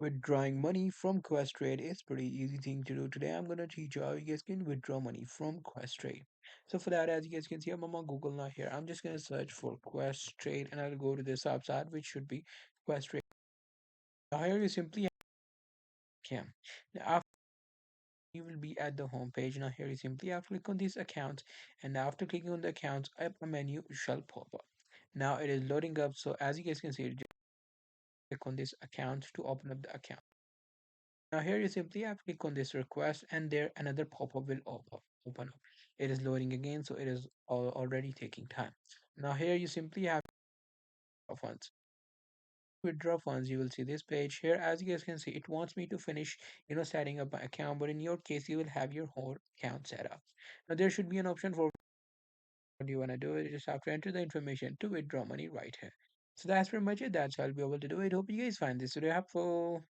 Withdrawing money from Questrade is pretty easy thing to do. Today I'm gonna teach you how you guys can withdraw money from Questrade. So for that, as you guys can see, I'm on my Google now here. I'm just gonna search for Questrade and I'll go to this website which should be Questrade. Now here you simply can. Now after you will be at the home page. Now here you simply have to click on this account, and after clicking on the account, a menu shall pop up. Now it is loading up. So as you guys can see, just click on this account to open up the account. Now here you simply have to click on this request and there another pop-up will open up. It is loading again, so it is already taking time. Now here you simply have funds. Withdraw funds, you will see this page here. As you guys can see, it wants me to finish, setting up my account, but in your case, you will have your whole account set up. Now there should be an option for what you want to do. You just have to enter the information to withdraw money right here. So that's pretty much it. That's how I'll be able to do it. Hope you guys find this video helpful.